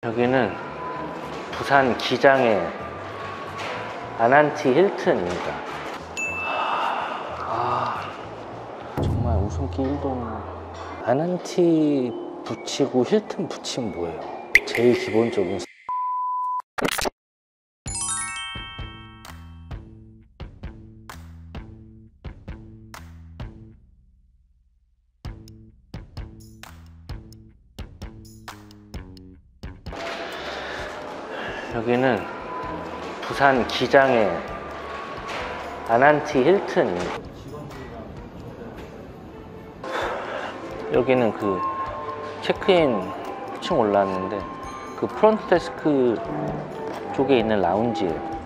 여기는 부산 기장의 아난티 힐튼입니다. 정말 웃음기 1도 없네. 아난티 붙이고 힐튼 붙이면 뭐예요? 제일 기본적인. 여기는 부산 기장의 아난티 힐튼입니다. 여기는 그 체크인 1층 올라왔는데 그 프론트 데스크 쪽에 있는 라운지예요.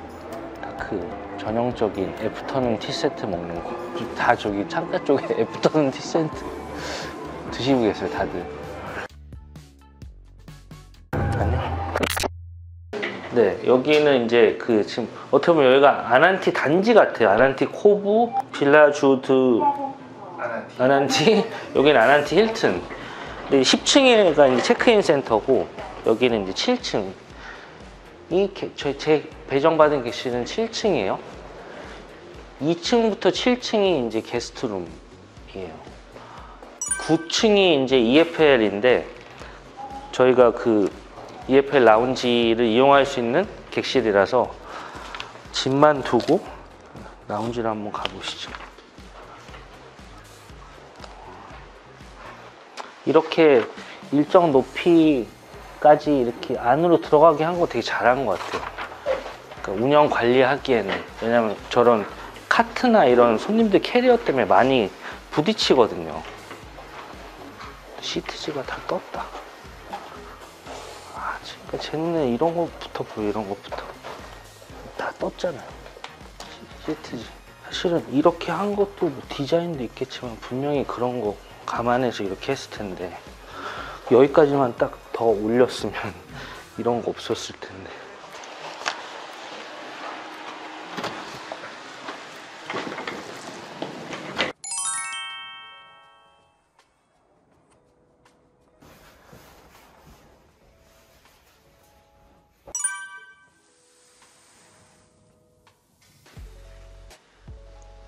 다 그 전형적인 애프터눈 티세트 먹는 거. 다 저기 창가 쪽에 애프터눈 티세트 드시고 계세요, 다들. 안녕. 네, 여기는 이제 그 지금 어떻게 보면 여기가 아난티 단지 같아요. 아난티 코브, 빌라주드 아난티, 여기는 아난티 힐튼. 10층에가 이제 체크인 센터고 여기는 이제 7층. 제 배정받은 객실은 7층이에요. 2층부터 7층이 이제 게스트룸이에요. 9층이 이제 EFL인데 저희가 그 EFL 라운지를 이용할 수 있는 객실이라서 짐만 두고 라운지를 한번 가보시죠. 이렇게 일정 높이까지 이렇게 안으로 들어가게 한 거 되게 잘한 것 같아요. 그러니까 운영 관리하기에는. 왜냐면 저런 카트나 이런 손님들 캐리어 때문에 많이 부딪히거든요. 시트지가 다 떴다. 그러니까 제 눈에 이런 거부터 보여. 이런 것부터 다 떴잖아요. 시트지. 사실은 이렇게 한 것도 뭐 디자인도 있겠지만 분명히 그런 거 감안해서 이렇게 했을 텐데 여기까지만 딱 더 올렸으면 이런 거 없었을 텐데.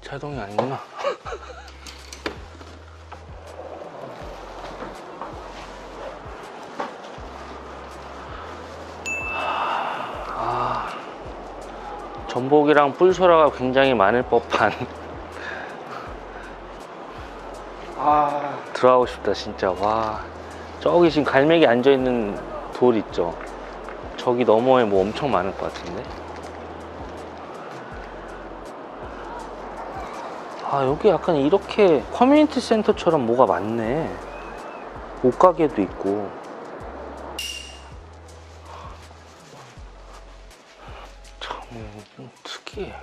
자동이 아니구나. 전복이랑 뿔소라가 굉장히 많을 법한. 들어가고 싶다 진짜. 와, 저기 지금 갈매기 앉아있는 돌 있죠? 저기 너머에 뭐 엄청 많을 것 같은데. 여기 약간 이렇게 커뮤니티 센터처럼 뭐가 많네. 옷가게도 있고. 참 특이해.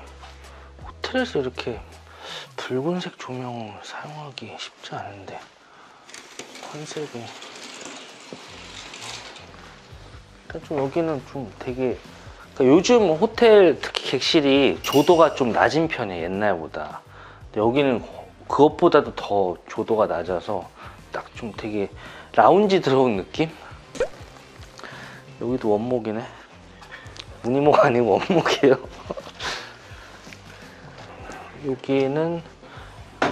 호텔에서 이렇게 붉은색 조명을 사용하기 쉽지 않은데 컨셉이. 일단 좀 여기는 좀 되게, 그러니까 요즘 호텔 특히 객실이 조도가 좀 낮은 편이에요, 옛날보다. 여기는 그것보다도 더 조도가 낮아서 딱 좀 되게 라운지 들어온 느낌? 여기도 원목이네. 무늬목 아니고 원목이에요. 여기는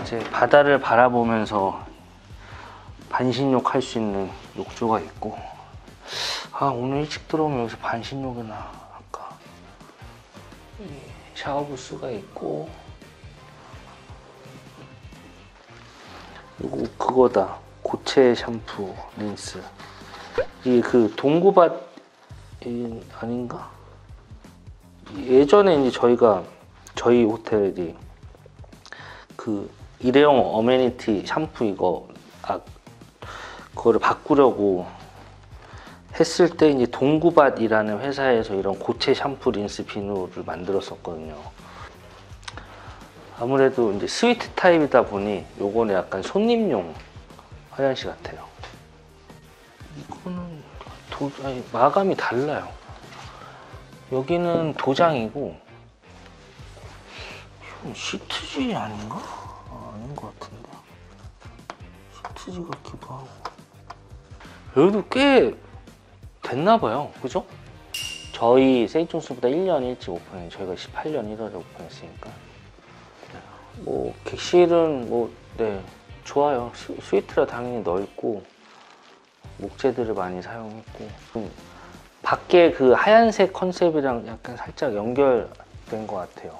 이제 바다를 바라보면서 반신욕 할 수 있는 욕조가 있고. 오늘 일찍 들어오면 여기서 반신욕이나 할까. 샤워 부스가 있고. 이거 그거다. 고체 샴푸 린스. 이게 그 동구밭 아닌가? 예전에 이제 저희 호텔이 그 일회용 어메니티 샴푸 그거를 바꾸려고 했을 때 이제 동구밭이라는 회사에서 이런 고체 샴푸 린스 비누를 만들었었거든요. 아무래도 이제 스위트 타입이다 보니 요거는 약간 손님용 화장실 같아요. 이거는 마감이 달라요. 여기는 도장이고. 이건 시트지 아닌가? 아닌 것 같은데. 시트지 같기도 하고. 여기도 꽤 됐나 봐요. 그죠? 저희 세인트존스보다 1년 일찍 오픈해. 저희가 18년 1월에 오픈했으니까. 뭐 객실은 뭐 네 좋아요. 스위트라 당연히 넓고 목재들을 많이 사용했고 밖에 그 하얀색 컨셉이랑 약간 살짝 연결된 것 같아요.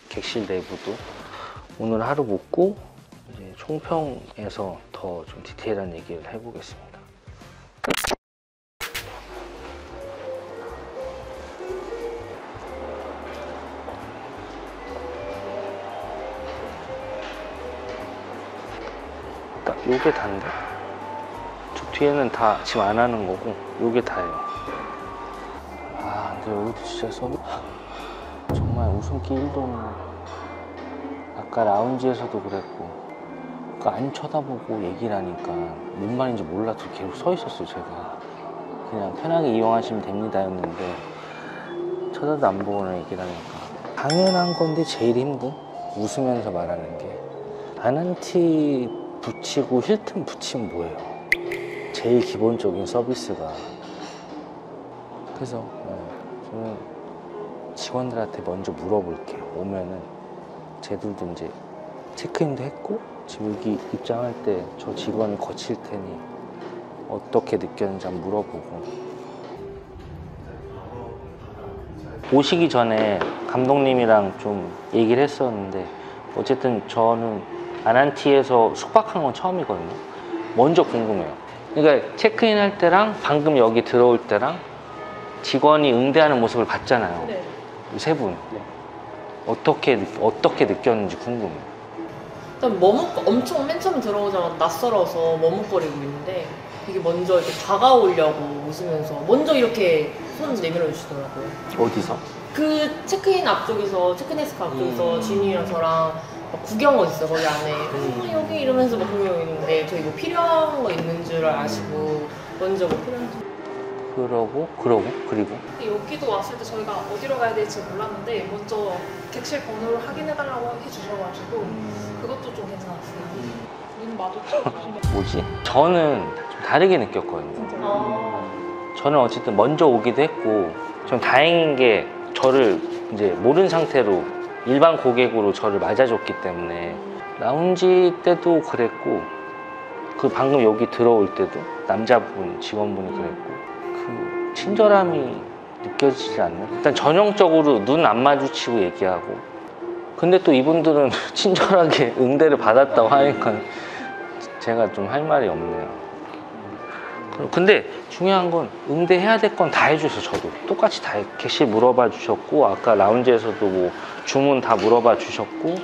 객실 내부도. 오늘 하루 묵고 이제 총평에서 더 좀 디테일한 얘기를 해보겠습니다. 요게 다인데? 저 뒤에는 다 지금 안 하는 거고 요게 다예요. 아 근데 여기도 진짜 정말 웃음기 1도 없는. 아까 라운지에서도 그랬고 안 쳐다보고 얘기를 하니까 뭔 말인지 몰라도 계속 서 있었어요. 제가 그냥 편하게 이용하시면 됩니다 였는데 쳐다도 안 보고 얘기를 하니까 당연한 건데 제일 힘든? 웃으면서 말하는 게 아난티 붙이고 힐튼 붙이면 뭐예요? 제일 기본적인 서비스가. 그래서 저는 직원들한테 먼저 물어볼게요. 오면은 쟤들도 이제 체크인도 했고 지금 여기 입장할 때 저 직원을 거칠 테니 어떻게 느꼈는지 한번 물어보고. 오시기 전에 감독님이랑 좀 얘기를 했었는데 어쨌든 저는 아난티에서 숙박한 건 처음이거든요. 먼저 궁금해요. 그러니까 체크인 할 때랑 방금 여기 들어올 때랑 직원이 응대하는 모습을 봤잖아요. 네. 세 분. 네. 어떻게 느꼈는지 궁금해요. 일단 엄청 맨 처음 들어오자마자 낯설어서 머뭇거리고 있는데 이게 먼저 이렇게 다가오려고 웃으면서 먼저 이렇게 손 내밀어 주시더라고요. 어디서? 그 체크인 앞쪽에서, 체크인데스크 앞쪽에서 진이랑 저랑 막 구경을 있어 거기 안에. 여기 이러면서 막 구경 있는데 저희 뭐 필요한 거 있는 줄 아시고 먼저 뭐 필요한 거. 그리고 여기도 왔을 때 저희가 어디로 가야 될지 몰랐는데 먼저 객실 번호를 확인해달라고 해주셔가지고 그것도 좀 괜찮았어요. 눈 마주쳐. 뭐지? 저는 좀 다르게 느꼈거든요. 저는 어쨌든 먼저 오기도 했고 좀 다행인 게 저를 이제 모르는 상태로 일반 고객으로 저를 맞아줬기 때문에 라운지 때도 그랬고 그 방금 여기 들어올 때도 남자분 직원분이 그랬고 그 친절함이 느껴지지 않는. 일단 전형적으로 눈 안 마주치고 얘기하고 근데 또 이분들은 친절하게 응대를 받았다고 하니까 제가 좀 할 말이 없네요. 근데 중요한 건 응대해야 될 건 다 해주셔서 저도 똑같이 다 객실 물어봐 주셨고 아까 라운지에서도 뭐 주문 다 물어봐 주셨고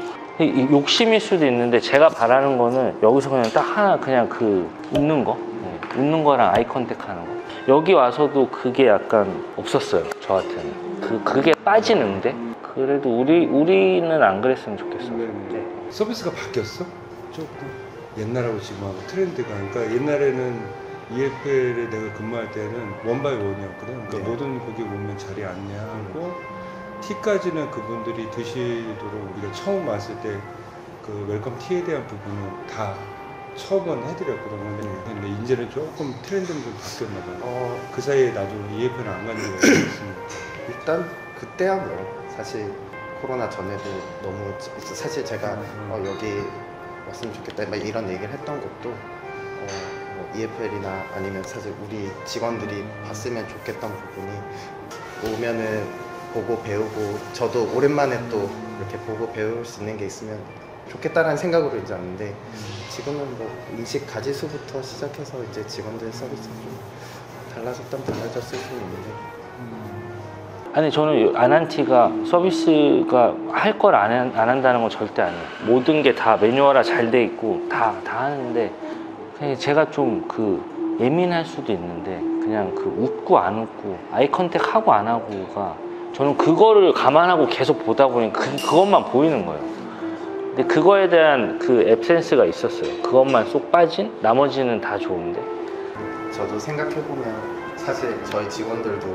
욕심일 수도 있는데 제가 바라는 거는 여기서 그냥 딱 하나 그냥 그 웃는 거 웃는 거랑 아이 컨택 하는 거 여기 와서도 그게 약간 없었어요 저한테는. 그게 빠진 응대? 그래도 우리는 안 그랬으면 좋겠어요. 네. 서비스가 바뀌었어? 조금 옛날하고 지금하고 트렌드가. 그러니까 옛날에는 EFL에 내가 근무할 때는 원바이 원이었거든. 그러니까 모든 고객 오면 자리 안내하고 티까지는 그분들이 드시도록 우리가 처음 왔을 때 그 웰컴 티에 대한 부분은 다 처음은 해드렸거든. 근데 이제는 조금 트렌드는 좀 바뀌었나 봐요. 그 사이에 나도 EFL 안 간 지가 있습니다. 일단 그때야 뭐 사실 코로나 전에도 너무 사실 제가 여기 왔으면 좋겠다 막 이런 얘기를 했던 것도 뭐 EFL이나 아니면 사실 우리 직원들이 봤으면 좋겠던 부분이 오면은 보고 배우고 저도 오랜만에 또 이렇게 보고 배울 수 있는 게 있으면 좋겠다라는 생각으로 이제 왔는데 지금은 뭐 음식 가지수부터 시작해서 이제 직원들 서비스 좀 달라졌다면 달라졌을 수 있는데 아니 저는 아난티가 서비스가 할 걸 안 한다는 건 절대 아니에요. 모든 게 다 매뉴얼화 잘 돼 있고 다 하는데 그냥 제가 좀 그 예민할 수도 있는데 그냥 그 웃고 안 웃고 아이 컨택 하고 안 하고가 저는 그거를 감안하고 계속 보다 보니 그것만 보이는 거예요. 근데 그거에 대한 그 앱센스가 있었어요. 그것만 쏙 빠진 나머지는 다 좋은데. 저도 생각해보면 사실 저희 직원들도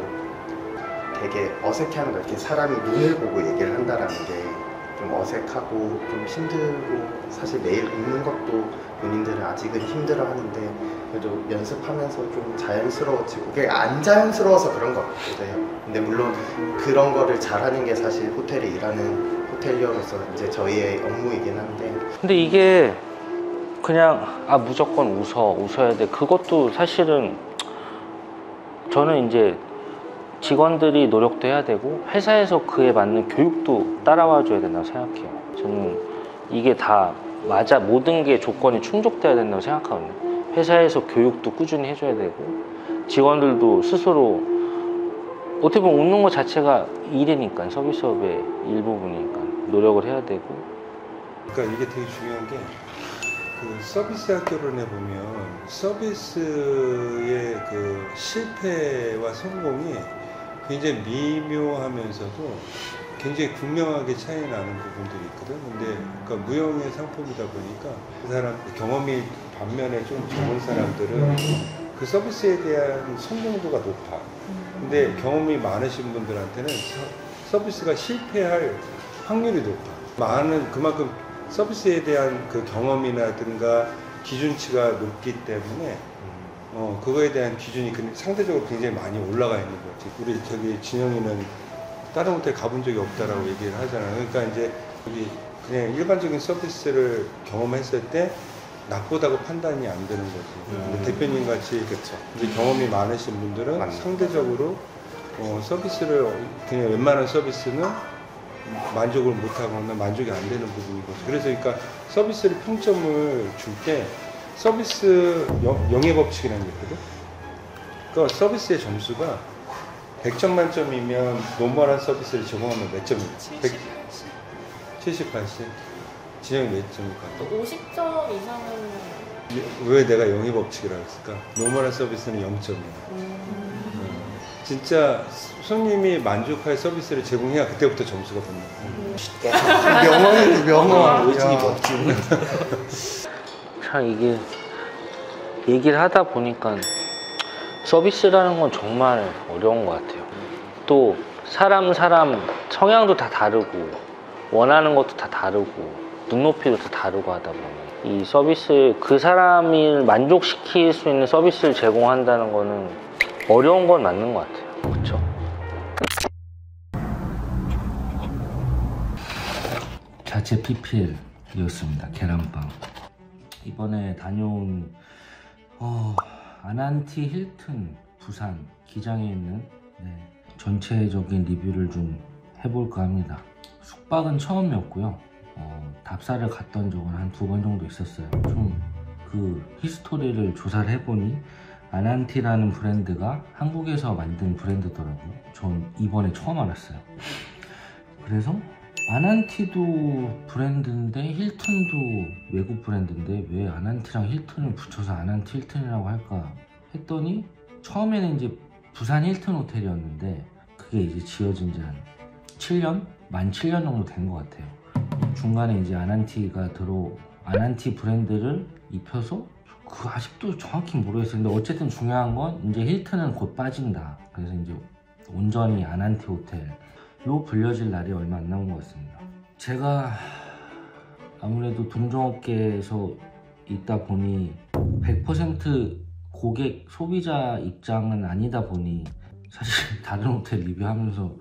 되게 어색해하는 거 이렇게 사람이 눈을 보고 얘기를 한다라는 게 좀 어색하고 좀 힘들고 사실 매일 웃는 것도 본인들은 아직은 힘들어하는데 그래도 연습하면서 좀 자연스러워지고 그게 안 자연스러워서 그런 것 같기도 해요. 근데 물론 그런 거를 잘하는 게 사실 호텔에 일하는 호텔리어로서 이제 저희의 업무이긴 한데 근데 이게 그냥 무조건 웃어야 돼 그것도 사실은 저는 이제 직원들이 노력도 해야 되고 회사에서 그에 맞는 교육도 따라와 줘야 된다고 생각해요. 저는 이게 다 맞아 모든 게 조건이 충족돼야 된다고 생각하거든요. 회사에서 교육도 꾸준히 해줘야 되고 직원들도 스스로 어떻게 보면 웃는 것 자체가 일이니까 서비스업의 일부분이니까 노력을 해야 되고. 그러니까 이게 되게 중요한 게 그 서비스 학교론에 보면 서비스의 그 실패와 성공이 굉장히 미묘하면서도 굉장히 극명하게 차이 나는 부분들이 있거든. 근데 그러니까 무형의 상품이다 보니까 그 사람 경험이 반면에 좀 적은 사람들은 그 서비스에 대한 성공도가 높아. 근데 경험이 많으신 분들한테는 서비스가 실패할 확률이 높아. 그만큼 서비스에 대한 그 경험이라든가 기준치가 높기 때문에 그거에 대한 기준이 상대적으로 굉장히 많이 올라가 있는 거지. 우리 저기 진영이는 다른 호텔 가본 적이 없다라고 얘기를 하잖아. 그러니까 이제 우리 그냥 일반적인 서비스를 경험했을 때 나쁘다고 판단이 안 되는 거지. 근데 대표님 같이 이제 경험이 많으신 분들은 상대적으로 서비스를 그냥 웬만한 서비스는 만족을 못하거나 만족이 안 되는 부분인 거죠. 그래서 그러니까 서비스를 평점을 줄 때 서비스 영예 법칙이라는 게 있거든. 그러니까 서비스의 점수가 100점 만점이면 노멀한 서비스를 제공하면 몇 점이지? 70, 80? 진영이 몇 점일까? 50점 이상은 왜 내가 영예 법칙이라고 했을까? 노멀한 서비스는 0점이야. 진짜 손님이 만족할 서비스를 제공해야 그때부터 점수가 붙는 거야. 명언. 오직이 멋진. 참 이게 얘기를 하다 보니까 서비스라는 건 정말 어려운 것 같아요. 또 사람 성향도 다 다르고 원하는 것도 다 다르고 눈높이도 다 다르고 하다 보니 이 서비스 그 사람을 만족시킬 수 있는 서비스를 제공한다는 거는 어려운 건 맞는 것 같아요. 그렇죠? 자체 PPL이었습니다. 계란빵. 이번에 다녀온 아난티 힐튼 부산 기장에 있는 전체적인 리뷰를 좀 해볼까 합니다. 숙박은 처음이었고요. 답사를 갔던 적은 한 2번 정도 있었어요. 좀 그 히스토리를 조사를 해보니 아난티라는 브랜드가 한국에서 만든 브랜드더라고요. 전 이번에 처음 알았어요. 그래서 아난티도 브랜드인데 힐튼도 외국 브랜드인데 왜 아난티랑 힐튼을 붙여서 아난티 힐튼이라고 할까 했더니 처음에는 이제 부산 힐튼 호텔이었는데 그게 이제 지어진 지 한 7년? 만 7년 정도 된 것 같아요. 중간에 이제 아난티 브랜드를 입혀서 아직도 정확히 모르겠어요. 근데 어쨌든 중요한 건 이제 힐튼은 곧 빠진다. 그래서 이제 온전히 아난티 호텔로 불려질 날이 얼마 안 남은 것 같습니다. 제가 아무래도 동종업계에서 있다 보니 100% 고객, 소비자 입장은 아니다 보니 사실 다른 호텔 리뷰하면서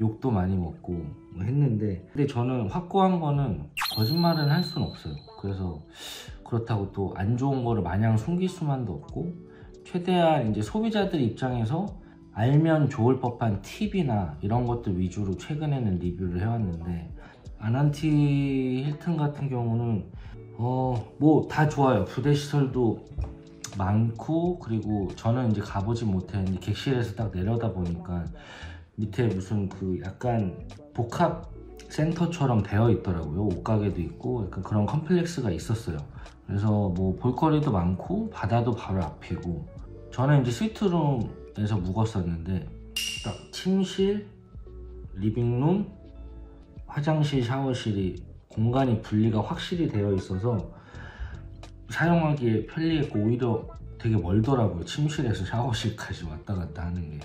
욕도 많이 먹고 했는데 근데 저는 확고한 거는 거짓말은 할 수는 없어요. 그래서 그렇다고 또 안 좋은 거를 마냥 숨길 수만도 없고 최대한 이제 소비자들 입장에서 알면 좋을 법한 팁이나 이런 것들 위주로 최근에는 리뷰를 해왔는데 아난티 힐튼 같은 경우는 뭐 다 좋아요. 부대 시설도 많고 그리고 저는 이제 가보지 못했는데 객실에서 딱 내려다 보니까 밑에 무슨 그 약간 복합 센터처럼 되어 있더라고요. 옷가게도 있고 약간 그런 컴플렉스가 있었어요. 그래서 뭐 볼거리도 많고 바다도 바로 앞이고 저는 이제 스위트룸에서 묵었었는데 딱 침실, 리빙룸, 화장실, 샤워실이 공간이 분리가 확실히 되어 있어서 사용하기에 편리했고 오히려 되게 멀더라고요. 침실에서 샤워실까지 왔다 갔다 하는 게.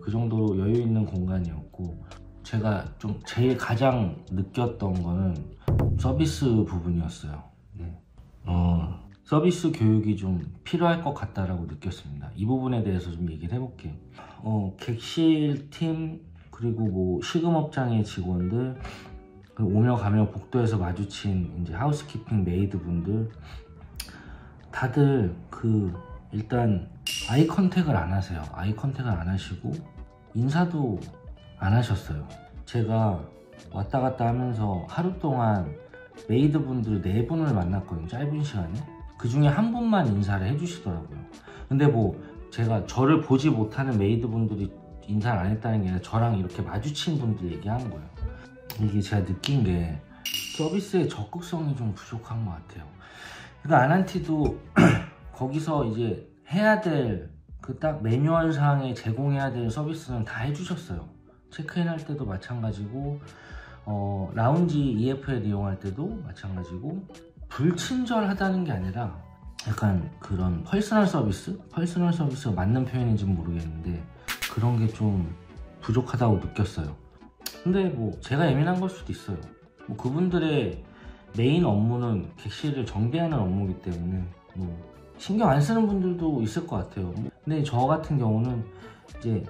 그 정도로 여유 있는 공간이었고 제가 좀 제일 가장 느꼈던 거는 서비스 부분이었어요. 네. 서비스 교육이 좀 필요할 것 같다라고 느꼈습니다. 이 부분에 대해서 좀 얘기를 해볼게요. 객실팀 그리고 뭐 식음업장의 직원들, 오며 가며 복도에서 마주친 이제 하우스키핑 메이드분들, 다들 일단 아이 컨택을 안 하세요. 아이 컨택을 안 하시고 인사도 안 하셨어요. 제가 왔다 갔다 하면서 하루 동안 메이드분들 4분을 만났거든요. 짧은 시간에. 그 중에 한 분만 인사를 해주시더라고요. 근데 뭐 제가 저를 보지 못하는 메이드분들이 인사를 안 했다는 게 아니라 저랑 이렇게 마주친 분들 얘기하는 거예요. 이게 제가 느낀 게 서비스의 적극성이 좀 부족한 것 같아요. 그러니까 아난티도 거기서 이제 해야 될 그 딱 매뉴얼상에 제공해야 될 서비스는 다 해주셨어요. 체크인 할 때도 마찬가지고 라운지 EFL 이용할 때도 마찬가지고, 불친절하다는 게 아니라 약간 그런 퍼스널 서비스가 맞는 표현인지는 모르겠는데 그런 게 좀 부족하다고 느꼈어요. 근데 뭐 제가 예민한 걸 수도 있어요. 뭐 그분들의 메인 업무는 객실을 정비하는 업무이기 때문에 뭐 신경 안 쓰는 분들도 있을 것 같아요. 근데 저 같은 경우는 이제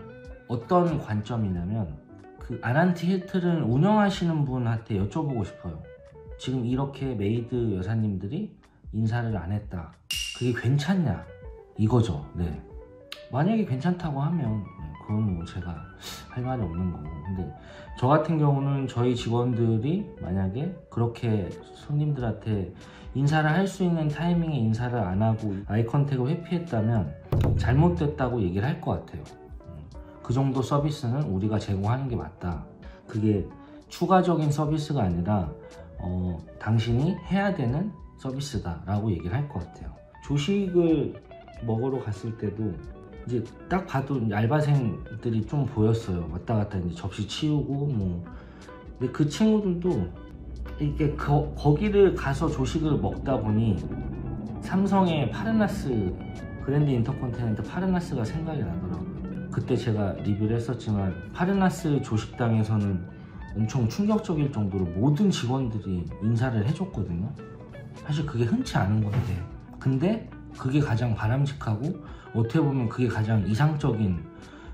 어떤 관점이냐면 그 아난티 힐튼을 운영하시는 분한테 여쭤보고 싶어요. 지금 이렇게 메이드 여사님들이 인사를 안 했다. 그게 괜찮냐? 이거죠. 네. 만약에 괜찮다고 하면 그건 뭐 제가 할 말이 없는 거고. 근데 저 같은 경우는 저희 직원들이 만약에 그렇게 손님들한테 인사를 할 수 있는 타이밍에 인사를 안 하고 아이 컨택을 회피했다면 잘못됐다고 얘기를 할 것 같아요. 그 정도 서비스는 우리가 제공하는 게 맞다. 그게 추가적인 서비스가 아니라 당신이 해야 되는 서비스다 라고 얘기를 할 것 같아요. 조식을 먹으러 갔을 때도 이제 딱 봐도 알바생들이 좀 보였어요. 왔다 갔다 이제 접시 치우고 뭐. 근데 그 친구들도 이게 거기를 가서 조식을 먹다 보니 삼성의 파르나스 그랜드 인터컨티넨탈 파르나스가 생각이 나더라고요. 그때 제가 리뷰를 했었지만 파르나스 조식당에서는 엄청 충격적일 정도로 모든 직원들이 인사를 해줬거든요. 사실 그게 흔치 않은 건데, 근데 그게 가장 바람직하고 어떻게 보면 그게 가장 이상적인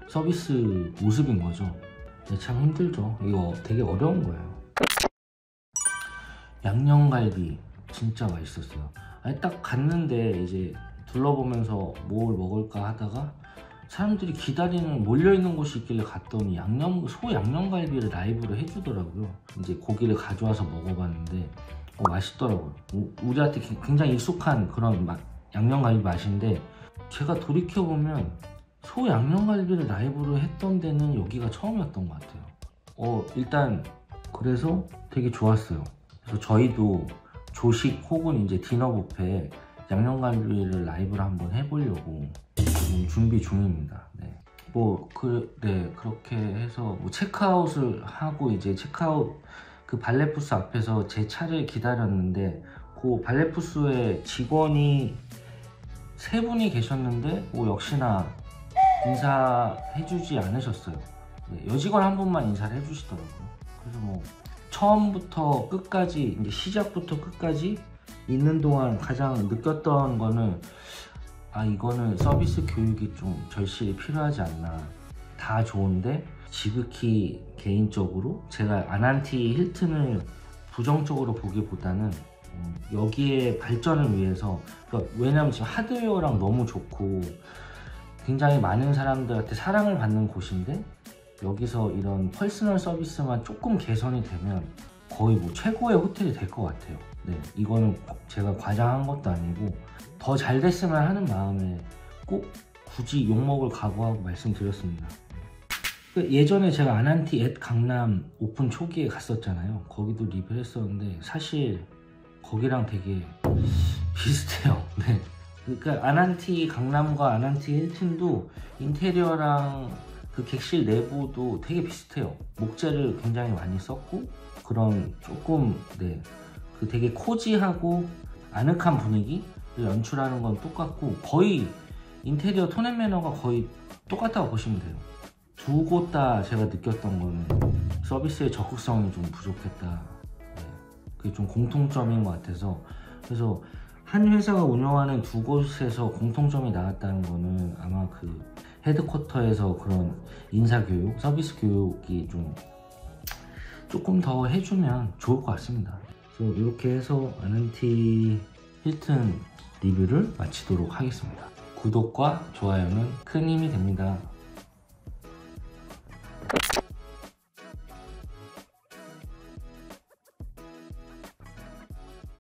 서비스 모습인 거죠. 참 힘들죠. 이거 되게 어려운 거예요. 양념갈비 진짜 맛있었어요. 아니 딱 갔는데 이제 둘러보면서 뭘 먹을까 하다가 사람들이 기다리는 몰려있는 곳이 있길래 갔더니 소 양념갈비를 라이브로 해주더라고요. 이제 고기를 가져와서 먹어봤는데 맛있더라고요. 우리한테 굉장히 익숙한 그런 양념갈비 맛인데, 제가 돌이켜보면 소 양념갈비를 라이브로 했던 데는 여기가 처음이었던 것 같아요. 일단 그래서 되게 좋았어요. 그래서 저희도 조식 혹은 이제 디너 뷔페 양념갈비를 라이브로 한번 해보려고 지금 준비 중입니다. 네. 그렇게 해서 체크아웃을 하고 이제 체크아웃 그 발레푸스 앞에서 제 차를 기다렸는데 그 발레푸스에 직원이 3분이 계셨는데 역시나 인사해주지 않으셨어요. 네, 여직원 한 분만 인사를 해주시더라고요. 그래서 처음부터 끝까지 이제 시작부터 끝까지 있는 동안 가장 느꼈던 거는 이거는 서비스 교육이 좀 절실히 필요하지 않나. 다 좋은데 지극히 개인적으로 제가 아난티 힐튼을 부정적으로 보기보다는 여기에 발전을 위해서, 그러니까 왜냐면 지금 하드웨어랑 너무 좋고 굉장히 많은 사람들한테 사랑을 받는 곳인데 여기서 이런 퍼스널 서비스만 조금 개선이 되면 거의 최고의 호텔이 될 것 같아요. 네, 이거는 제가 과장한 것도 아니고 더 잘 됐으면 하는 마음에 꼭 굳이 욕먹을 각오하고 말씀드렸습니다. 예전에 제가 아난티 앳 강남 오픈 초기에 갔었잖아요. 거기도 리뷰를 했었는데 사실 거기랑 되게 비슷해요. 네. 그러니까 아난티 강남과 아난티 힐튼도 인테리어랑 그 객실 내부도 되게 비슷해요. 목재를 굉장히 많이 썼고 그런 조금 그 되게 코지하고 아늑한 분위기를 연출하는 건 똑같고 거의 인테리어 톤 앤 매너가 거의 똑같다고 보시면 돼요. 두 곳 다 제가 느꼈던 거는 서비스의 적극성이 좀 부족했다. 네. 그게 좀 공통점인 것 같아서, 그래서 한 회사가 운영하는 두 곳에서 공통점이 나왔다는 거는 아마 그 헤드쿼터에서 그런 인사교육, 서비스 교육이 조금 더 해주면 좋을 것 같습니다. 그래서 이렇게 해서 아는티 힐튼 리뷰를 마치도록 하겠습니다. 구독과 좋아요는 큰 힘이 됩니다.